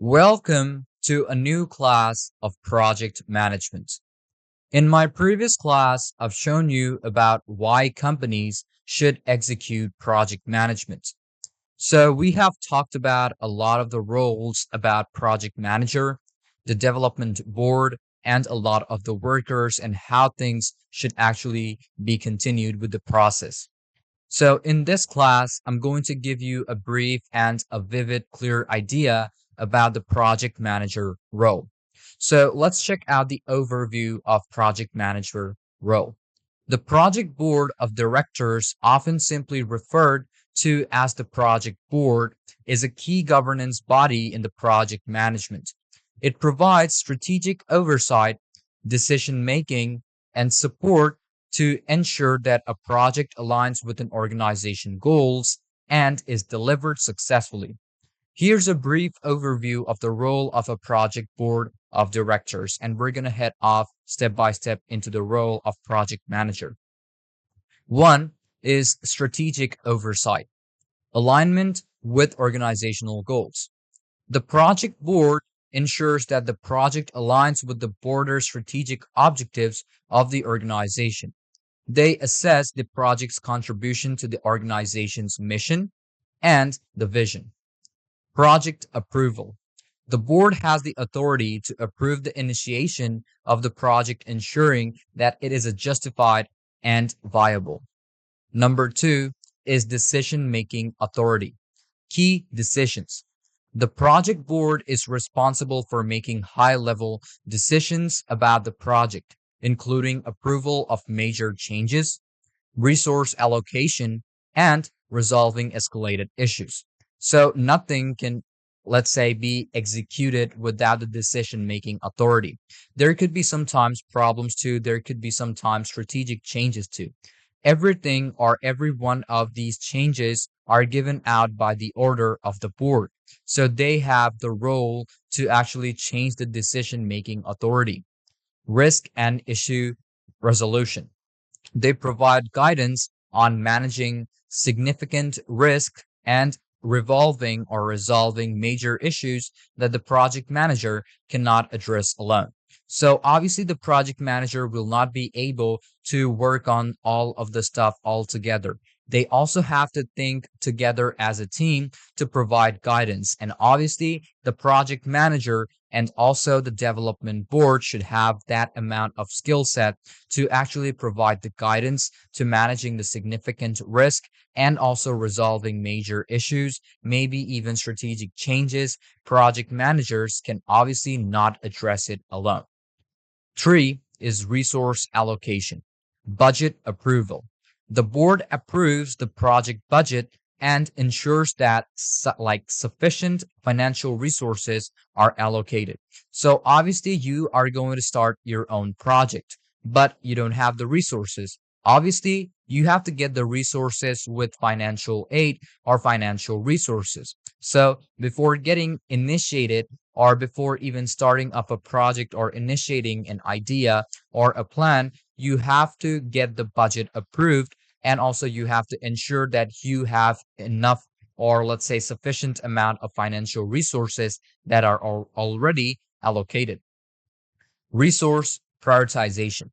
Welcome to a new class of project management. In my previous class, I've shown you about why companies should execute project management. So we have talked about a lot of the roles about project manager, the development board, and a lot of the workers and how things should actually be continued with the process. So in this class, I'm going to give you a brief and a vivid, clear idea about the project manager role. So let's check out the overview of project manager role. The project board of directors, often simply referred to as the project board, is a key governance body in the project management. It provides strategic oversight, decision making, and support to ensure that a project aligns with an organization goals and is delivered successfully. Here's a brief overview of the role of a project board of directors, and we're going to head off step by step into the role of project manager. One is strategic oversight, alignment with organizational goals. The project board ensures that the project aligns with the broader strategic objectives of the organization. They assess the project's contribution to the organization's mission and the vision. Project approval. The board has the authority to approve the initiation of the project, ensuring that it is justified and viable. Number two is decision-making authority. Key decisions. The project board is responsible for making high-level decisions about the project, including approval of major changes, resource allocation, and resolving escalated issues. So nothing can, let's say, be executed without the decision-making authority. There could be sometimes problems too. There could be sometimes strategic changes too. Everything or every one of these changes are given out by the order of the board. So they have the role to actually change the decision-making authority. Risk and issue resolution. They provide guidance on managing significant risk and resolving major issues that the project manager cannot address alone. So obviously the project manager will not be able to work on all of the stuff all together. They also have to think together as a team to provide guidance. And obviously the project manager and also the development board should have that amount of skill set to actually provide the guidance to managing the significant risk and also resolving major issues, maybe even strategic changes. Project managers can obviously not address it alone. Three is resource allocation, budget approval. The board approves the project budget and ensures that sufficient financial resources are allocated. So obviously you are going to start your own project, but you don't have the resources. Obviously, you have to get the resources with financial aid or financial resources. So before getting initiated or before even starting up a project or initiating an idea or a plan, you have to get the budget approved, and also you have to ensure that you have enough or let's say sufficient amount of financial resources that are already allocated. Resource prioritization.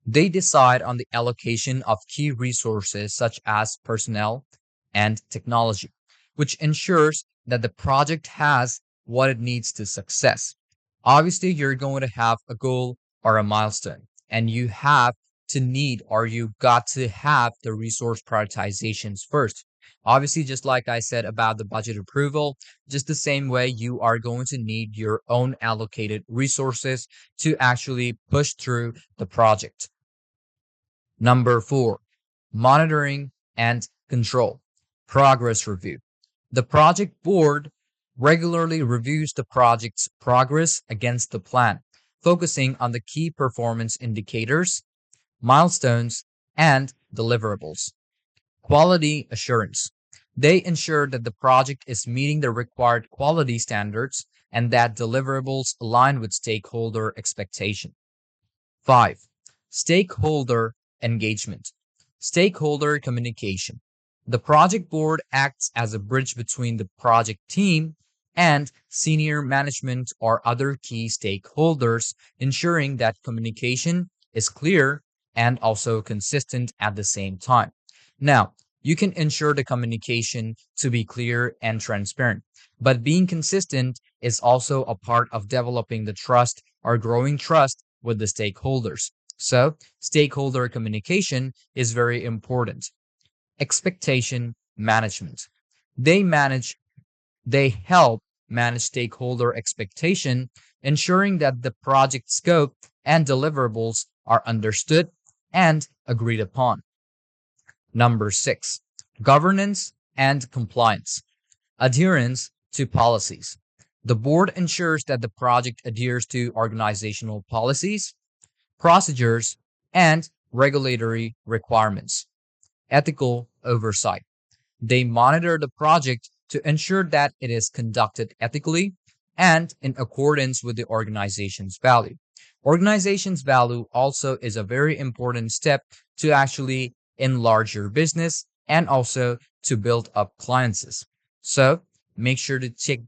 They decide on the allocation of key resources such as personnel and technology, which ensures that the project has what it needs to success. Obviously, you're going to have a goal or a milestone, and you have to need or you got to have the resource prioritizations first. Obviously, just like I said about the budget approval, just the same way you are going to need your own allocated resources to actually push through the project. Number four, monitoring and control. Progress review. The project board regularly reviews the project's progress against the plan, focusing on the key performance indicators, milestones, and deliverables. Quality assurance. They ensure that the project is meeting the required quality standards and that deliverables align with stakeholder expectation. 5. Stakeholder engagement. Stakeholder communication. The project board acts as a bridge between the project team and senior management or other key stakeholders, ensuring that communication is clear and also consistent at the same time. Now, you can ensure the communication to be clear and transparent, but being consistent is also a part of developing the trust or growing trust with the stakeholders. So, stakeholder communication is very important. Expectation management. They manage they help manage stakeholder expectation, ensuring that the project scope and deliverables are understood and agreed upon. Number 6, governance and compliance. Adherence to policies. The board ensures that the project adheres to organizational policies, procedures, and regulatory requirements. Ethical oversight. They monitor the project to ensure that it is conducted ethically and in accordance with the organization's value. Organization's value also is a very important step to actually enlarge your business and also to build up clients. So make sure to check,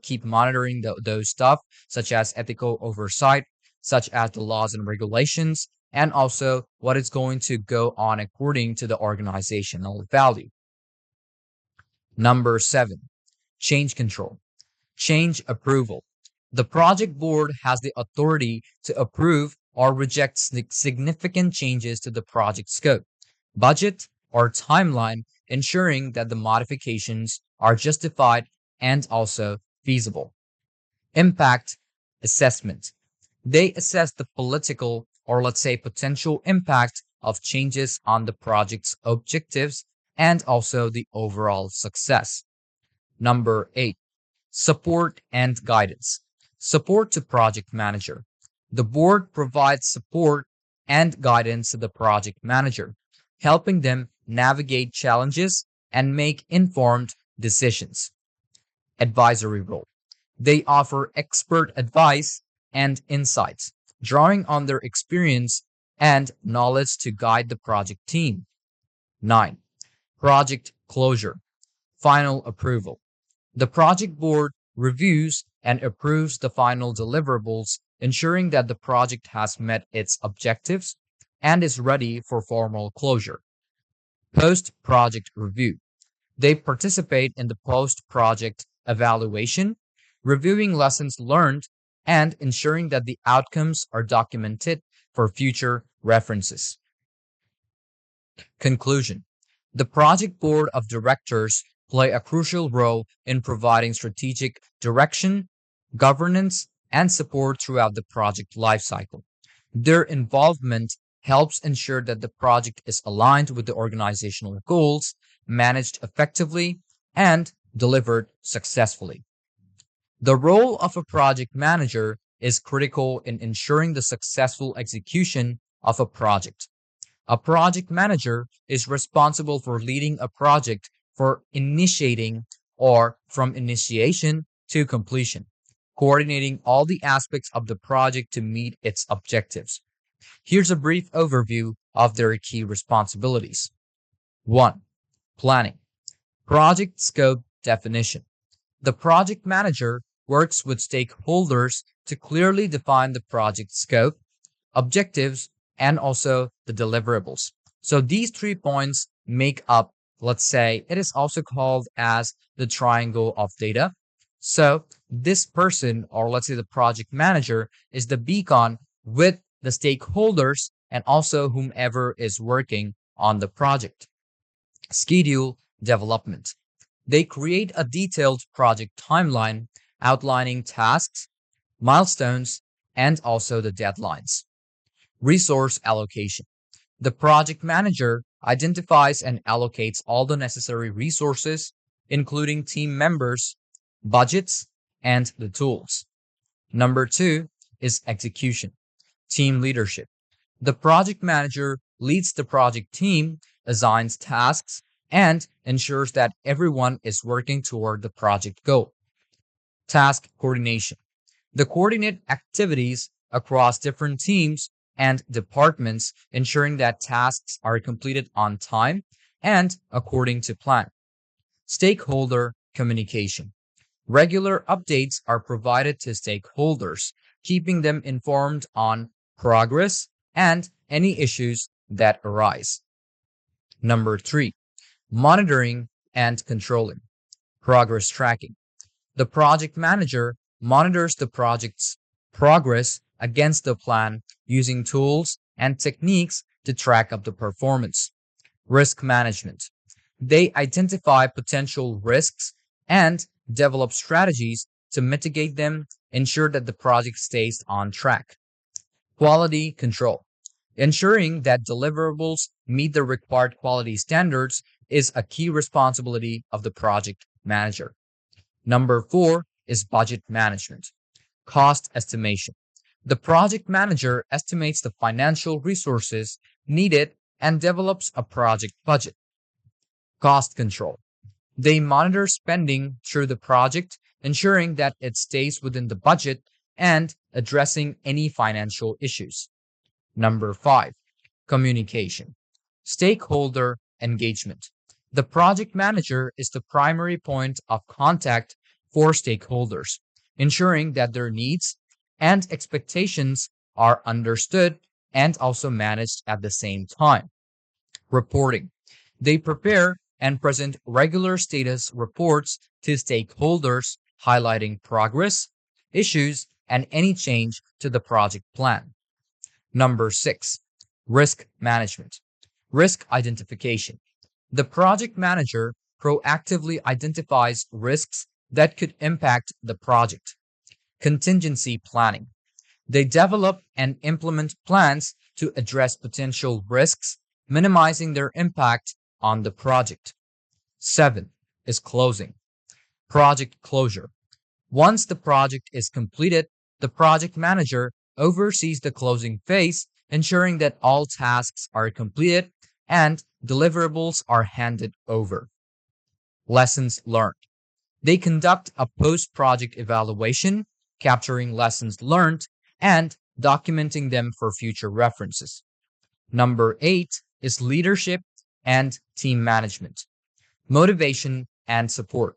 keep monitoring those stuff, such as ethical oversight, such as the laws and regulations, and also what is going to go on according to the organizational value. Number 7, change control. Change approval. The project board has the authority to approve or reject significant changes to the project scope, budget, or timeline, ensuring that the modifications are justified and also feasible. Impact assessment. They assess the political or let's say potential impact of changes on the project's objectives and also the overall success. Number 8, support and guidance. Support to project manager. The board provides support and guidance to the project manager, helping them navigate challenges and make informed decisions. Advisory role. They offer expert advice and insights, drawing on their experience and knowledge to guide the project team. 9, project closure. Final approval. The project board reviews and approves the final deliverables, ensuring that the project has met its objectives and is ready for formal closure. Post-project review. They participate in the post-project evaluation, reviewing lessons learned and ensuring that the outcomes are documented for future references. Conclusion. The project board of directors play a crucial role in providing strategic direction, governance, and support throughout the project lifecycle. Their involvement helps ensure that the project is aligned with the organizational goals, managed effectively, and delivered successfully. The role of a project manager is critical in ensuring the successful execution of a project. A project manager is responsible for leading a project for initiating or from initiation to completion, coordinating all the aspects of the project to meet its objectives. Here's a brief overview of their key responsibilities. 1. Planning. Project scope definition. The project manager works with stakeholders to clearly define the project scope, objectives, and also the deliverables. So these 3 points make up, let's say, it is also called as the triangle of data. So this person, or let's say the project manager, is the beacon with the stakeholders and also whomever is working on the project. Schedule development. They create a detailed project timeline outlining tasks, milestones, and also the deadlines. Resource allocation. The project manager identifies and allocates all the necessary resources, including team members, budgets, and the tools. Number 2 is execution. Team leadership. The project manager leads the project team, assigns tasks, and ensures that everyone is working toward the project goal. Task coordination. They coordinate activities across different teams and departments, ensuring that tasks are completed on time and according to plan. Stakeholder communication. Regular updates are provided to stakeholders, keeping them informed on progress and any issues that arise. Number 3, monitoring and controlling. Progress tracking. The project manager monitors the project's progress against the plan using tools and techniques to track up the performance. Risk management. They identify potential risks and develop strategies to mitigate them, ensure that the project stays on track. Quality control. Ensuring that deliverables meet the required quality standards is a key responsibility of the project manager. Number 4 is budget management. Cost estimation. The project manager estimates the financial resources needed and develops a project budget. Cost control. They monitor spending through the project, ensuring that it stays within the budget and addressing any financial issues. Number 5, communication. Stakeholder engagement. The project manager is the primary point of contact for stakeholders, ensuring that their needs and expectations are understood and also managed at the same time. Reporting. They prepare and present regular status reports to stakeholders, highlighting progress, issues, and any change to the project plan. Number 6, risk management. Risk identification. The project manager proactively identifies risks that could impact the project. Contingency planning. They develop and implement plans to address potential risks, minimizing their impact on the project. 7 is closing. Project closure. Once the project is completed, the project manager oversees the closing phase, ensuring that all tasks are completed and deliverables are handed over. Lessons learned. They conduct a post-project evaluation, capturing lessons learned and documenting them for future references. Number 8 is leadership and team management. Motivation and support.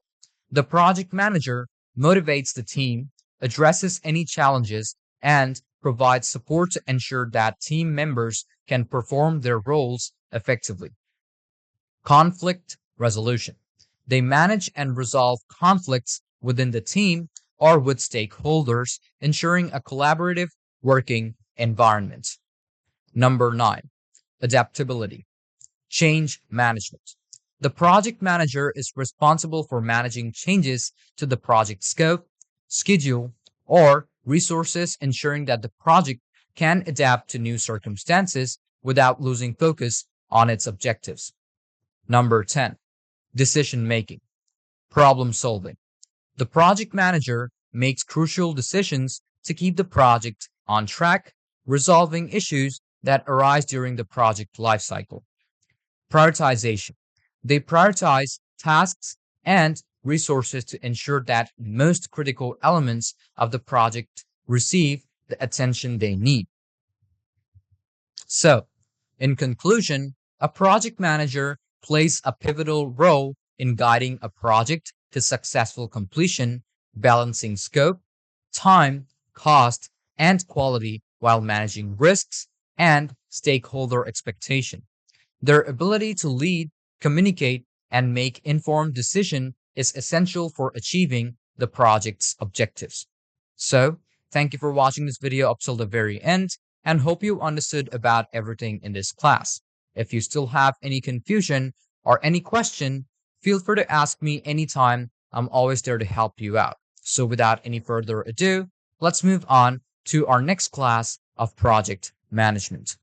The project manager motivates the team, addresses any challenges, and provides support to ensure that team members can perform their roles effectively. Conflict resolution. They manage and resolve conflicts within the team or with stakeholders, ensuring a collaborative working environment. Number 9, adaptability. Change management. The project manager is responsible for managing changes to the project scope, schedule, or resources, ensuring that the project can adapt to new circumstances without losing focus on its objectives. Number 10, decision making. Problem solving. The project manager makes crucial decisions to keep the project on track, resolving issues that arise during the project lifecycle. Prioritization. They prioritize tasks and resources to ensure that most critical elements of the project receive the attention they need. So, in conclusion, a project manager plays a pivotal role in guiding a project to successful completion, balancing scope, time, cost, and quality while managing risks and stakeholder expectation. Their ability to lead, communicate, and make informed decisions is essential for achieving the project's objectives. So, thank you for watching this video up till the very end and hope you understood about everything in this class. If you still have any confusion or any question, feel free to ask me anytime. I'm always there to help you out. So without any further ado, let's move on to our next class of project management.